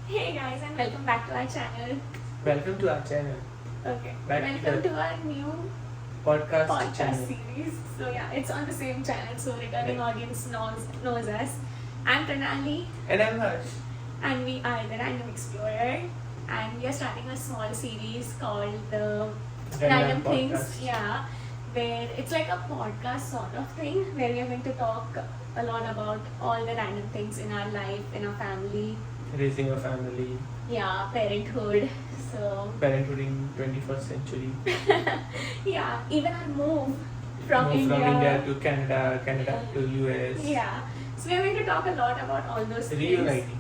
Hey guys, and welcome back to our channel. Welcome to our channel, Okay, Back to welcome the to our new podcast podcast channel. series. So yeah, it's on the same channel, so returning audience knows us. I'm Pranali, And I'm Harsh. and we are the Random Explorer, and we are starting a small series called the Random Things. Podcast. Yeah, where it's like a podcast sort of thing, where we are going to talk a lot about all the random things in our life, in our family. Raising a family, Yeah, parenthood. So parenthood in 21st century. yeah, even our move from Move India. from India to Canada, Canada to US. Yeah, so we're going to talk a lot about all those things. Reuniting.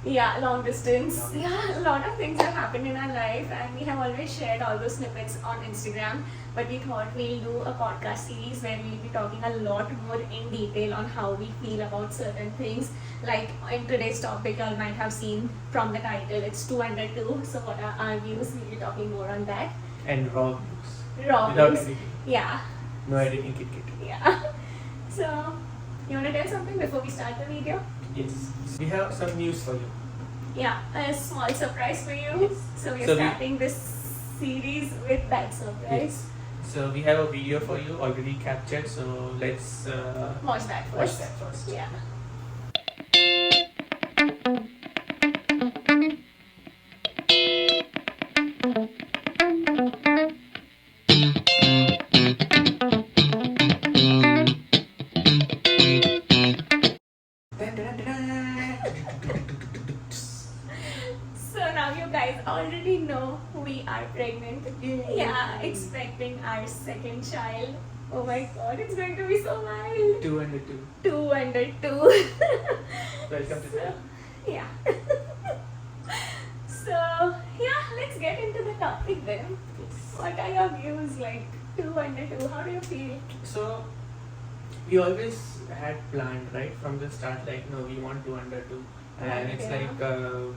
Yeah, long distance. Long Yeah, a lot of things have happened in our life, and we have always shared all those snippets on Instagram. But we thought we'll do a podcast series where we'll be talking a lot more in detail on how we feel about certain things. Like in today's topic, you might have seen from the title, it's 2 under 2. So, what are our views? We'll be talking more on that. And raw views. Raw Without views. editing. Yeah, No editing, kit. yeah. So, you want to tell something before we start the video? Yes. We have some news for you. Yeah, a small surprise for you. Yes. So we're So we- starting this series with that surprise. So we have a video for you already captured. So let's Watch that first. watch that first. Yeah. So now you guys already know we are pregnant. Yeah, expecting our second child. Oh my god, it's going to be so wild. 2 under 2. 2 under 2. Welcome to the. Yeah. So yeah, let's get into the topic then. What are your views like 2 under 2? How do you feel? So we always had planned right from the start, like no, we want 2 under 2, and it's Okay. like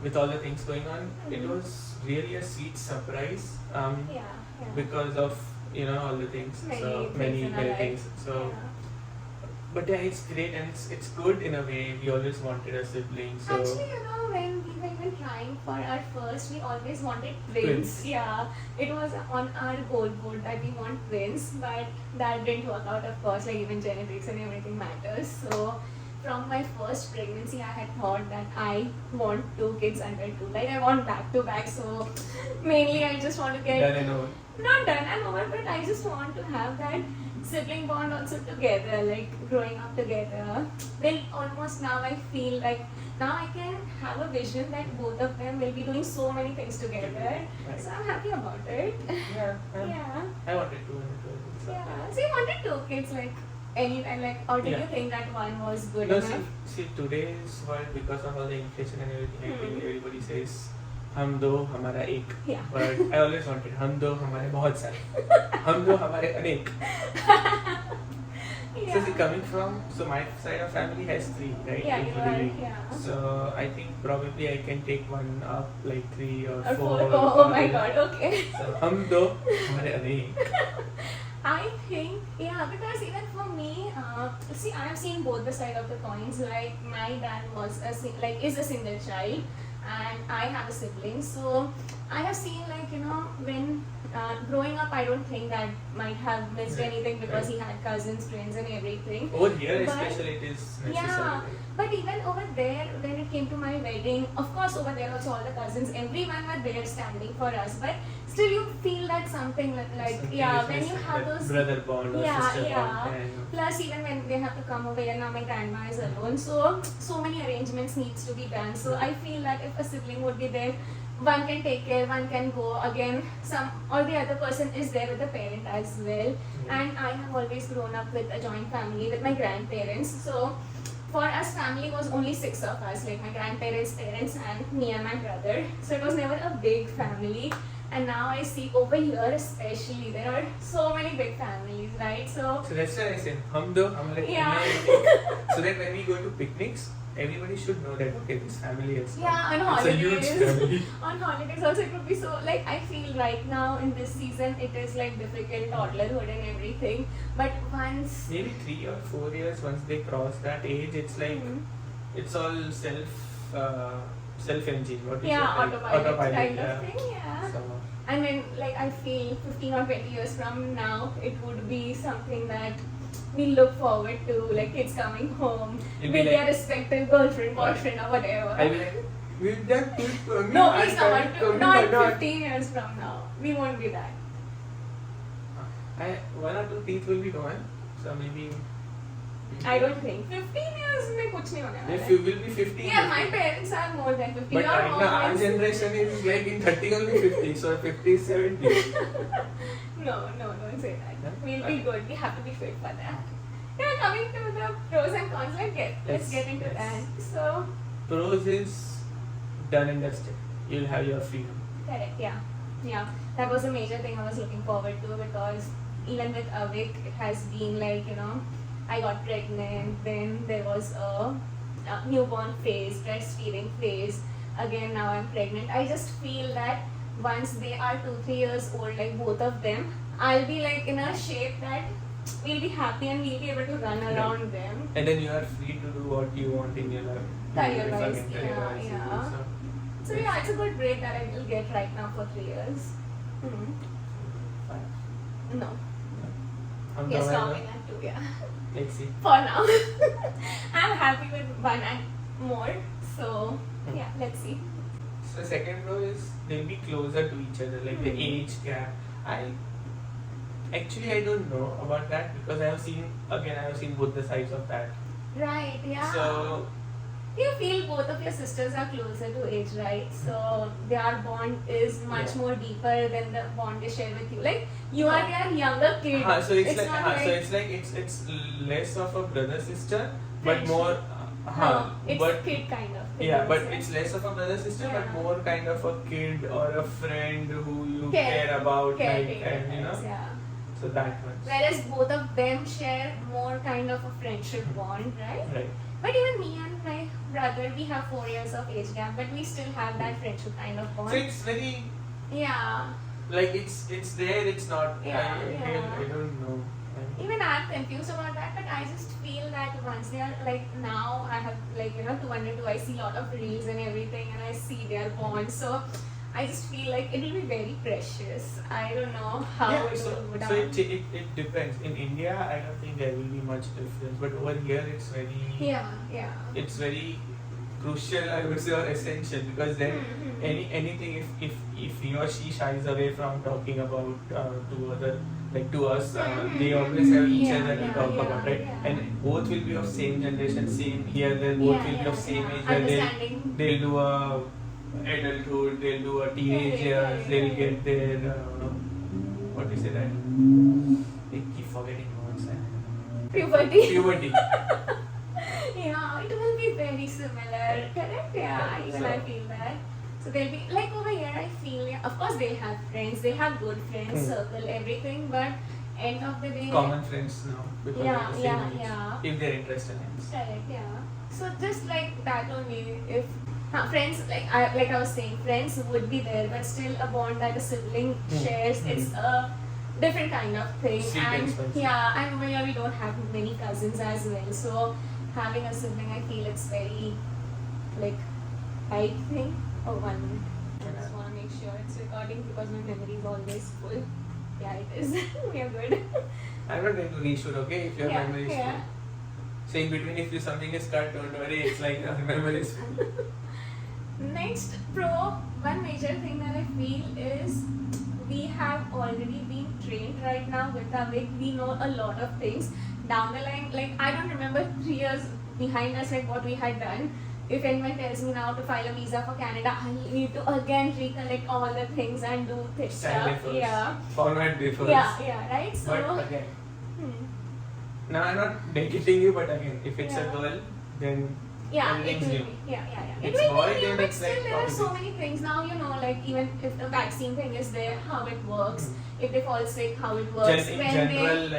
with all the things going on, it Mhm. was really a sweet surprise Yeah. because of all the things. Many So things many in our many life. things. So Yeah. but yeah, it's great and it's good in a way. We always wanted a sibling. So Actually, when we were even trying for our first, we always wanted twins. Twins. Yeah, it was on our goal board that we want twins, but that didn't work out, of course, like even genetics and everything matters. So, from my first pregnancy, I had thought that I want 2 kids under 2. Like, I want back to back. So, mainly, I just want to get done and over. not done and over, but I just want to have that sibling bond also together, like growing up together. Then almost now I feel like now I can have a vision that both of them will be doing so many things together. Right. So I'm happy about it. Yeah. Yeah. I wanted 2 under 2. So. Yeah. So you wanted 2 kids like anytime, like, or did Yeah. you think that one was good No, enough? see, today's world, because of all the inflation and everything, I think Hmm. everybody says हम दो हमारा एक. Yeah. But I always wanted हम दो हमारे बहुत सारे. हम दो हमारे अनेक. So see, coming from, so my side of family has 3, right? Yeah, you are, Including me. yeah. So I think probably I can take one up, like 3 or 4. Or 4. Oh my god, okay. So हम दो हमारे अनेक. I think, yeah, because even for me, see, I have seen both the side of the coins. Like my dad was is a single child, and I have a sibling. So I have seen when growing up, I don't think that might have missed Right. anything because Right. he had cousins, friends, and everything. Over here But- especially it is necessary. Yeah, but even over there, when it came to my wedding, of course, over there also all the cousins, everyone were there standing for us. But still, you feel that something like Something yeah, is when you missing, have that those brother bond or yeah, sister yeah. bond. Yeah, I know. Plus, even when they have to come over here, now my grandma is alone, so many arrangements needs to be done. So I feel that if a sibling would be there, one can take care, one can go again. Some or the other person is there with the parent as well. And I have always grown up with a joint family with my grandparents. So for us, family was only 6 of us, like my grandparents, parents, and me and my brother. So it was never a big family. And now I see over here, especially, there are so many big families, right? So So that's why I said हम दो हमारे Yeah. अनेक. So that when we go to picnics, everybody should know that okay, this family is yeah, on it's a huge holidays. family. On holidays also it would be so like I feel right now in this season it is like difficult toddlerhood and everything. But once Maybe 3 or 4 years once they cross that age, it's like Mhm. it's all self self-engine. What is Yeah, it? autopilot kind yeah. of thing. Yeah. So, I mean, like I feel 15 or 20 years from now, it would be something that we look forward to, like kids coming home You'll with be their like- respective girlfriend, boyfriend, or whatever. I'll be like, we've done good for me. No, I'm please trying not. to be, Not but 15 years from now. We won't be that. one or two teeth will be gone. So maybe. I don't think 15 years में कुछ नहीं होने वाला If है. you will be 15. Yeah, my parents are more than 50. But Your right now, our always- generation is like in 30 only 50. So 50 is 70. No, don't say that. Yeah? We'll be good. We have to be fit for that. Yeah, coming to the pros and cons, let's Yes, get into yes. that. So, Pros is done and dusted. You'll have your freedom. correct, yeah. That was a major thing I was looking forward to, because even with Avik, it has been like, I got pregnant, then there was a newborn phase, breastfeeding phase. Again, now I'm pregnant. I just feel that once they are 2-3 years old, like both of them, I'll be like in a shape that we'll be happy and we'll be able to run around them. And then you are free to do what you want in your life. Career-wise, Career-wise, yeah. So, So yeah, it's a good break that I will get right now for 3 years. fine. No. I'm Yes, the one- stopping at 2, yeah. Let's see. For now. I'm happy with 1 and more. So yeah, let's see. So second row is they'll be closer to each other, like the Hmm. age gap. I don't know about that, because I have seen both the sides of that. Right, yeah. So you feel both of your sisters are closer to age, right? So their bond is much Yeah. more deeper than the bond they share with you. Like you are their younger kid. so it's like, not so it's like it's less of a brother sister, but Friendship. more. no, it's but kid kind of thing. yeah, but I'd say. it's less of a brother sister, but Yeah. more kind of a kid or a friend who you Care- care about, like, caretaker and types, yeah. So that one. Whereas both of them share more kind of a friendship bond, right? Right. But even me and my brother, we have 4 years of age gap, but we still have that friendship kind of bond. So it's very Yeah. like it's there. It's not. Yeah, I don't know. Even I'm confused about that, but I just feel that once they are like now, I have like 202. I see a lot of reels and everything, and I see their bond. So I just feel like it will be very precious. I don't know how Yeah, it so, will go so down. it depends. In India, I don't think there will be much difference, but over here it's very Yeah. it's very crucial, I would say, or essential, because then Mhm. anything if he or she shies away from talking about to us, they always have each Yeah, other to yeah, talk yeah, about, right? yeah. And both will be of same generation, same here. Then both will be of same age. Where Understanding. they'll do a adulthood, they'll do a teenagers, they'll get their what do you say that? They keep forgetting words. Puberty. Puberty. Yeah, it will be very similar. Correct? Yeah, even So- I feel that. So they'll be like over here. I feel of course they'll have friends. They have good friends, Hmm. circle, everything. But end of the day, Common friends now because Yeah, of the same yeah, age. yeah. If they're interested in it. correct. Yeah. So just like that only. If friends, like I was saying, friends would be there, but still a bond that a sibling Hmm. shares. Hmm. It's a different kind of thing. Sweet and and spicy. yeah, and over here we don't have many cousins as well. So having a sibling, I feel it's very like right thing. Oh, 1 minute. I just want to make sure it's recording because my memory is always full. Yeah, it is. We are good. I'm not going to reshoot, okay? If your Yeah, memory is yeah. full. So in between, if something is cut, don't worry. It's like your memory is full. Next pro, one major thing that I feel is we have already been trained right now with Avik. We know a lot of things. Down the line, like I don't remember 3 years behind us, like what we had done. If anyone tells me now to file a visa for Canada, I need to again recollect all the things and do this Style stuff. differs. Yeah. Format differs. Yeah, right? So, But again, hmm. now I'm not negating you, but again, if it's a Yeah. girl, then Yeah, it everything's will new. be. Yeah. It's It will boy, be new, then but it's still like there are so politics. many things now. Like even if the vaccine thing is there, how it works. If they fall sick, how it works. In when general,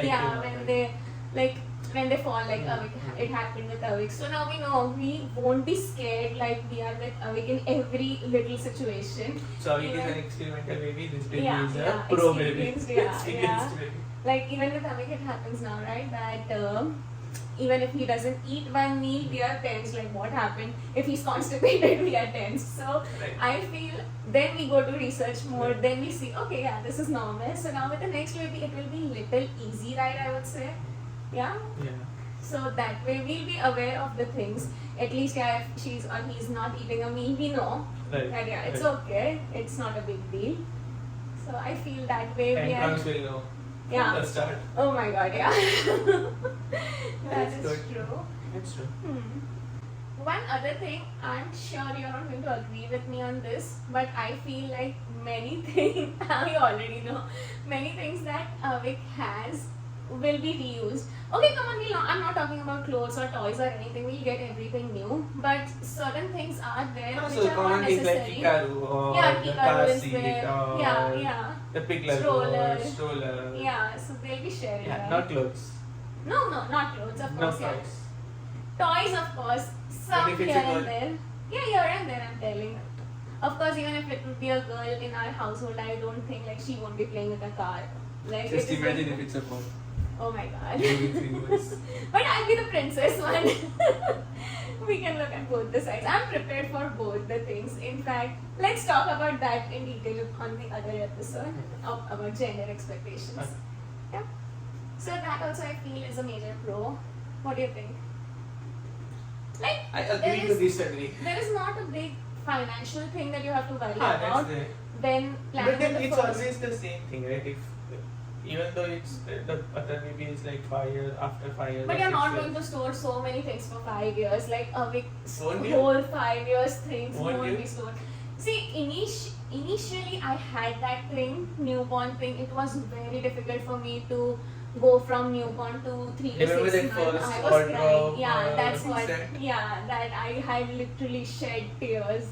they, like, when they fall, like Mhm. Avik, it happened with Avik. So now we know we won't be scared like we are with Avik in every little situation. So Avik is Yeah. an experimental baby. This baby Yeah, is a yeah, pro baby. experienced, yeah, Experienced yeah. baby. Like even with Avik, it happens now, right? That even if he doesn't eat one meal, we are tense. Like, what happened? If he's constipated, we are tense. So Right. I feel then we go to research more. Right. Then we see, okay, yeah, this is normal. So now with the next baby, it will be little easy, right? I would say, yeah. Yeah. So that way we'll be aware of the things. At least, yeah, if she's or he's not eating a meal, we know Right. that yeah, it's Right. okay. It's not a big deal. So I feel that way we And are. Trunks will know Yeah. from the start. Oh my god, yeah. That That's is good. true. It's true. One other thing, I'm sure you're not going to agree with me on this, but I feel like many things, I already know, many things that Avik has will be reused. Okay, come on, I'm not talking about clothes or toys or anything, we'll get everything new, but certain things are there which So are not common things like necessary. Hikaru or Yeah, the Hikaru car is seat there. or Yeah. the pickler Stroller. stroller. Yeah, so they'll be sharing. Yeah, right? not clothes. No, not clothes, of No course. Yeah. toys. Toys, of course, some if it's here a girl? and there. Yeah, here and there, I'm telling. Of course, even if it would be a girl in our household, I don't think like she won't be playing with a car. Like Just it is imagine like- if it's a boy. Oh my god. Moving fingers. But I'll be the princess one. We can look at both the sides. I'm prepared for both the things. In fact, let's talk about that in detail on the other episode about gender expectations. Okay. Yeah. So that also I feel is a major pro. What do you think? Like I there agree to is- disagree. there is not a big financial thing that you have to worry That's about there. when planning But then the it's first. always the same thing, right? If even though it's the other maybe is like 5 years after 5 years. But or you're 6 not years. going to store so many things for 5 years. Like a big Won't you? whole 5 years things Won't won't you? be stored. See, initially I had that thing, newborn thing. It was very difficult for me to go from newborn to 3 to Remember 6 that months. first I was wardrobe, crying. Yeah, that's what. set? Yeah, that I had literally shed tears.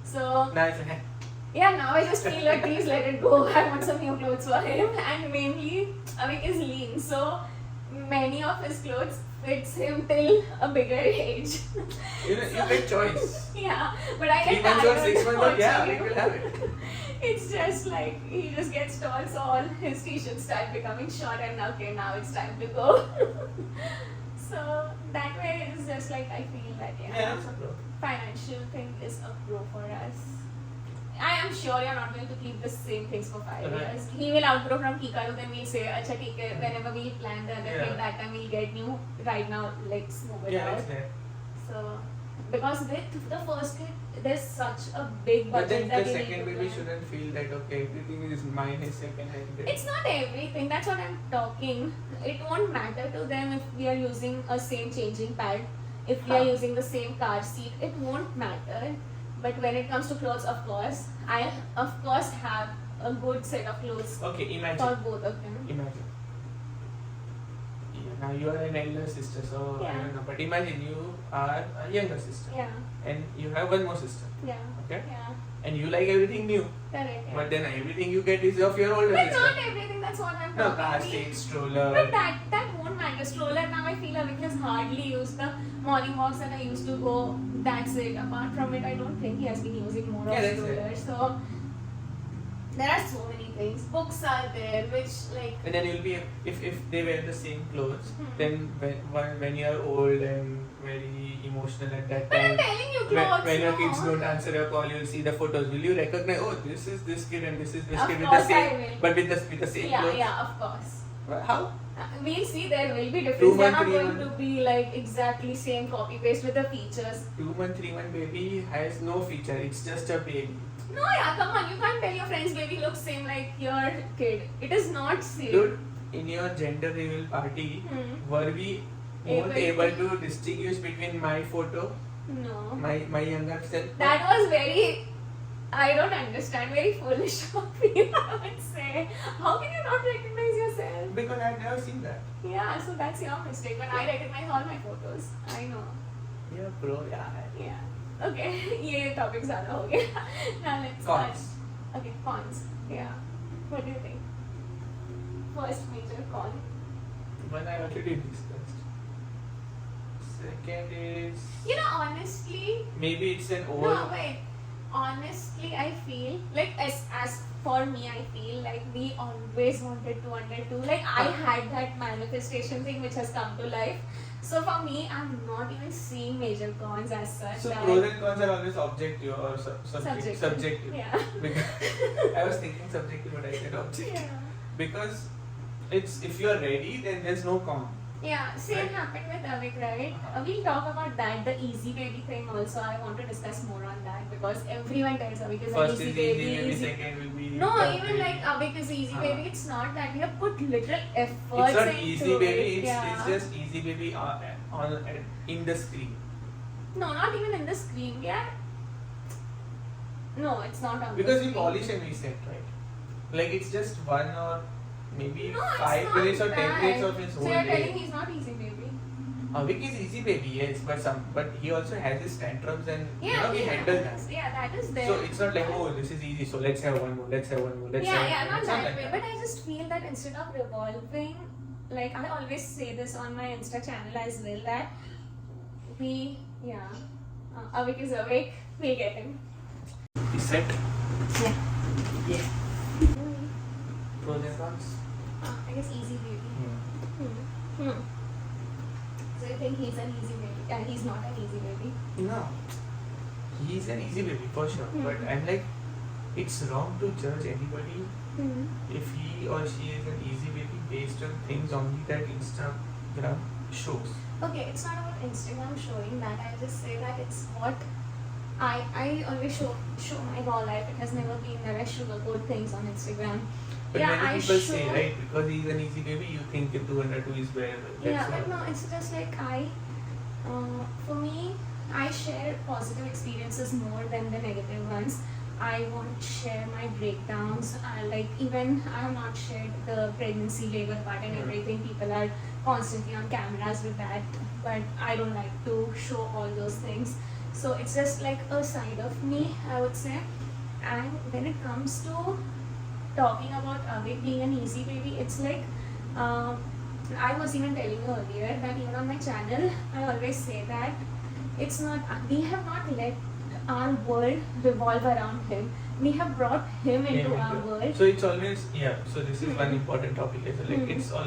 So Nice. yeah, now I just feel like please let it go. I want some new clothes for him. And mainly, Avik is lean, so many of his clothes fits him till a bigger age. You get choice. Yeah, but I 3 get months or tired 6 months, but yeah, watching we him. will have it. It's just like he just gets tall, so all his t-shirts start becoming short, and okay, now it's time to go. So that way it's just like I feel that Yeah, that's a pro. financial thing is a pro for us. I am sure you're not going to keep the same things for 5 Right. years. He will outgrow from Hikaru, then we'll say, Acha, theek hai, whenever we plan the other Yeah. thing, that time we'll get new. Right now, let's move it Yeah, out. that's there. So, because with the first kid, there's such a big But budget then that the you need second to baby plan. shouldn't feel that okay, everything is mine is second hand. It's not everything, that's what I'm talking. It won't matter to them if we are using a same changing pad, if we are Huh. using the same car seat, it won't matter. But when it comes to clothes, of course, I of course have a good set of clothes Okay, for imagine. both of them. Imagine. Yeah, now you are an elder sister, so I Yeah. don't know. But imagine you are a younger sister, Yeah, and you have one more sister, yeah, okay? yeah, And you like everything new, correct. Yeah. but then everything you get is of your older But sister. not everything, that's what I'm No, talking car about. seat, stroller. But that won't matter. Stroller now I feel Avik has hardly used the morning walks that I used to go. That's it. Apart from it, I don't think he has been using more Yeah, of that's stroller. So there are so many things. Books are there, which like And then you'll be if they wear the same clothes, Hmm. then when you are old and very emotional at that but I'm time, telling you, when, clothes. when your no. kids don't answer your call, you'll see the photos. Will you recognize? Oh, this is this kid and this is this Of kid with the course I same, will. but with the same Yeah, clothes. yeah, of course. How? We'll see there will be 2 difference. They're month, not 3 going month. to be like exactly same copy paste with the features. 2-month, 3-month baby has no feature. It's just a baby. No, yeah, come on. You can't tell your friend's baby looks same like your kid. It is not same. Dude, in your gender reveal party, Hmm. were we both Able able to distinguish between my photo, No. my younger self? That was very, I don't understand, very foolish of you, I would say. How can you not recognize yourself? Because I've never seen that. Yeah, so that's your mistake. But I recognize all my photos. I know. Yeah, bro. Yeah. Yeah. Okay, ये topic ज़्यादा हो गया. Now let's start. Cons. Okay, cons. Yeah. What do you think? First major con. One I already discussed. Second is You know, honestly, maybe it's an old. no, wait. Honestly, I feel like as for me, I feel like we always wanted to. Like I had that manifestation thing which has come to life. So for me, I'm not even seeing major cons as such. So Like, pros and cons are always objective or subjective. Yeah. Because I was thinking subjective, but I said objective. Yeah. Because it's if you are ready, then there's no con. Yeah, same Right. happened with Avik, right? We'll talk about that, the easy baby thing also. I want to discuss more on that because everyone tells Avik is an First easy is baby. easy, maybe easy. second will be. No, tough even baby. like Avik is easy baby. It's not that we have put literal effort. It's not into easy baby. it. It's Yeah. just easy baby in the screen. No, not even in the screen. Yeah. No, it's not on Because the we screen. polish and we set, right? Like it's just 1 or maybe No, it's 5 not minutes or 10 that. minutes of his So whole you're day. telling he's not easy baby? Avik is easy baby, yes, but he also has his tantrums and Yeah, we yeah, handle that that. is, yeah, that is there. So it's not like, oh, this is easy, so let's have one more, let's have one more, let's have Yeah, one more. not It's that like way. But I just feel that instead of revolving, like I always say this on my Insta channel as well, that Avik is awake, we get him. Is set? Yeah. Yeah. Pros and cons? I guess easy baby. Hmm. Hmm. So you think he's an easy baby? Yeah, he's not an easy baby. No. He's an easy baby for sure. Hmm. But I'm like, it's wrong to judge anybody if he or she is an easy baby based on things only that Instagram shows. Okay, it's not about Instagram showing that. I just say that it's what I always show my raw life. It has never been that I sugarcoat things on Instagram. But Yeah, many I people say, show- right, because he's an easy baby, you think 2 under 2 is where. Yeah, but no, it's just like for me, I share positive experiences more than the negative ones. I won't share my breakdowns. Like even I have not shared the pregnancy labor part and everything. People are constantly on cameras with that, but I don't like to show all those things. So it's just like a side of me, I would say. And when it comes to talking about Avik being an easy baby, it's like I was even telling you earlier that even on my channel, I always say that it's not, we have not let our world revolve around him. We have brought him into our world. So it's always, so this is one important topic as well. Like Hmm. it's all,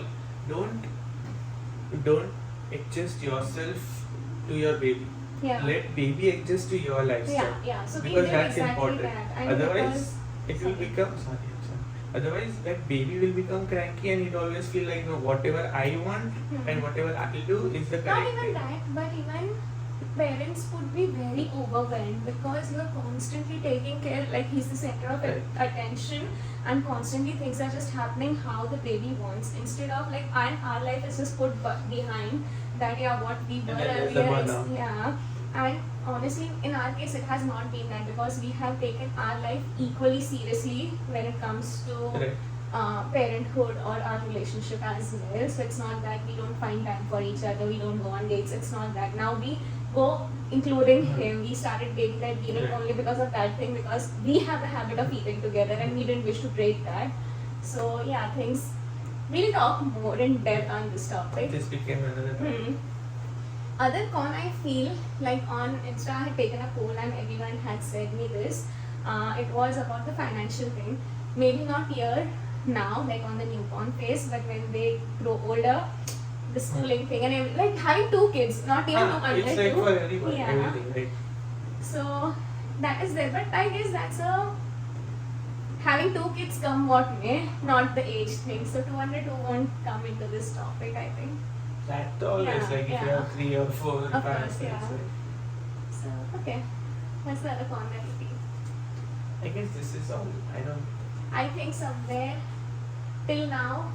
don't adjust yourself to your baby. Yeah. Let baby adjust to your lifestyle. Yeah. So we Because did that's exactly important. that. And Otherwise, it will sorry. become Otherwise, that baby will become cranky and it always feel like, no, whatever I want and whatever I will do is the not correct even thing. that, but even parents would be very overwhelmed because you're constantly taking care, like he's the center of Right. attention, and constantly things are just happening how the baby wants, instead of like our life is just put behind that, what we were And then there's the earlier is, burnout. and honestly in our case it has not been that, because we have taken our life equally seriously when it comes to Right. parenthood or our relationship as well. So it's not that we don't find time for each other, we don't go on dates. It's not that. Now we go, including him. We started baby led eating Right. only because of that thing, because we have the habit of eating together and we didn't wish to break that. So yeah, things. We'll talk more in depth on this topic. This became another topic. Hmm. Other con, I feel like on Insta I had taken a poll and everyone had said me this. It was about the financial thing. Maybe not here now, like on the newborn phase, but when they grow older, the schooling thing and like having 2 kids, not even 2 under It's like 2. for everyone, Yeah. everything, right? So that is there, but I guess that's a having 2 kids come what may, not the age thing. So 2 under 2 won't come into this topic, I think. That always, Yeah, like if you yeah. have 3 or 4 or Of 5, course, it's yeah. like, So okay, what's the other con that you feel? I guess this is all. I don't. I think somewhere till now,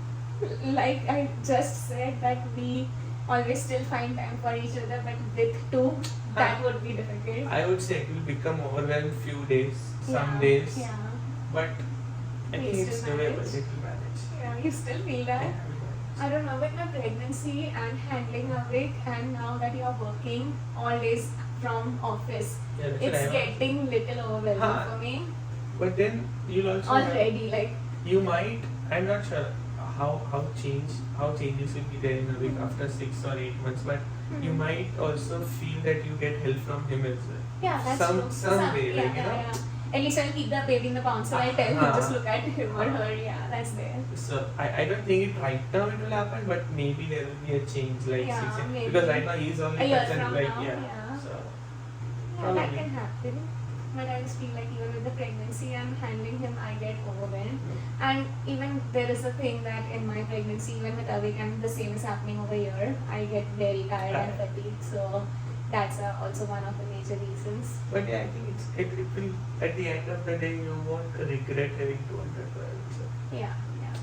like I just said, that we always still find time for each other, but with 2, that would be difficult. I would say it will become overwhelmed few days, some Yeah, days, Yeah. but I We think it's still doable. manage. It will manage. Yeah, you still feel that? Yeah, we manage. I don't know, with my pregnancy and handling Avik, and now that you're working all days from office, Yeah, that's it's what I want. getting little overwhelming Huh. for me But then you'll also have- already. Like, you might. I'm not sure how changes will be there in a week after 6 or 8 months, but you might also feel that you get help from him as well. yeah, that's Some true. way, like, you know. At least I'll keep the baby in the palm, so I'll tell him, just look at him or her. Yeah, that's there. So I don't think it right now it will happen, but maybe there will be a change like Yeah, 6 maybe. because right now he's only A year concerned from like now, yeah. yeah. So Yeah, that Probably. can happen. But I just feel like even with the pregnancy I'm handling him, I get overwhelmed. And even there is a thing that in my pregnancy, even with Avik, and the same is happening over here, I get very tired and fatigued. So that's also one of the major reasons. but yeah, I think it will at the end of the day you won't regret having 212. So. Yeah, yeah.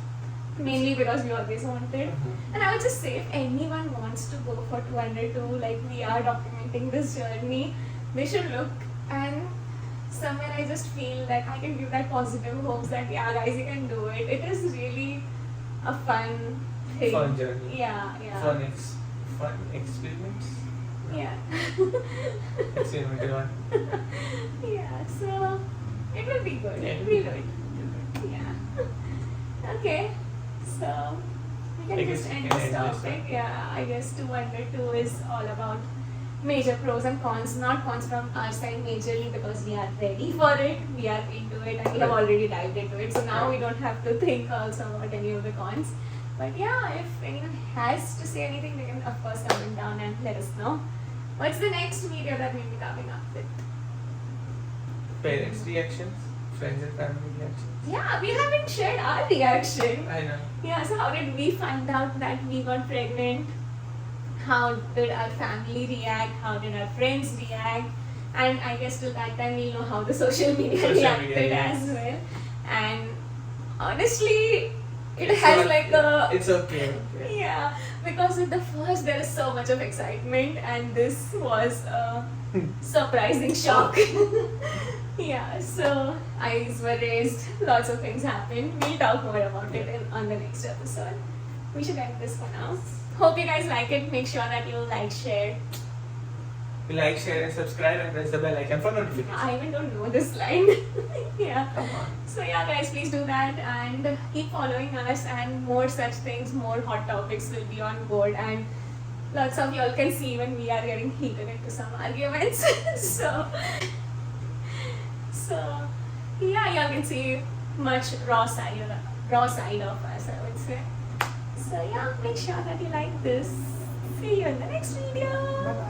Mainly because we always wanted. And I would just say if anyone wants to go for 202, like we are documenting this journey, they should look. And somewhere I just feel that I can give that positive hopes that yeah guys, you can do it. It is really a fun thing. Fun journey. Yeah, yeah. Fun experiments. Yeah. Experimental one. Yeah, so it will be good. Yeah, It will be good. Yeah. Okay. So we I can guess just we end can this end this topic. one. Yeah, I guess 202 is all about major pros and cons, not cons from our side majorly because we are ready for it, we are into it, and we have already dived into it. So now we don't have to think also about any of the cons. But yeah, if anyone has to say anything, they can of course comment down and let us know. What's the next video that we'll be coming up with? Parents' reactions, friends and family reactions. Yeah, we haven't shared our reaction. I know. Yeah, so how did we find out that we got pregnant? How did our family react? How did our friends react? And I guess till that time we'll know how the social media Social reacted media, yes. as well. And honestly, it It's has not- like a It's okay. Okay. yeah, because at the first there is so much of excitement, and this was a surprising shock. Yeah, so eyes were raised, lots of things happened. We'll talk more about it on the next episode. We should end this for now. Hope you guys like it. Make sure that you like, share. Like, share, and subscribe, and press the bell icon for notifications. I even don't know this line. Yeah. Come on. So yeah, guys, please do that and keep following us, and more such things, more hot topics will be on board, and lots of y'all can see when we are getting heated into some arguments. So yeah, y'all can see much raw side of us, I would say. So yeah, make sure that you like this. See you in the next video. Bye-bye.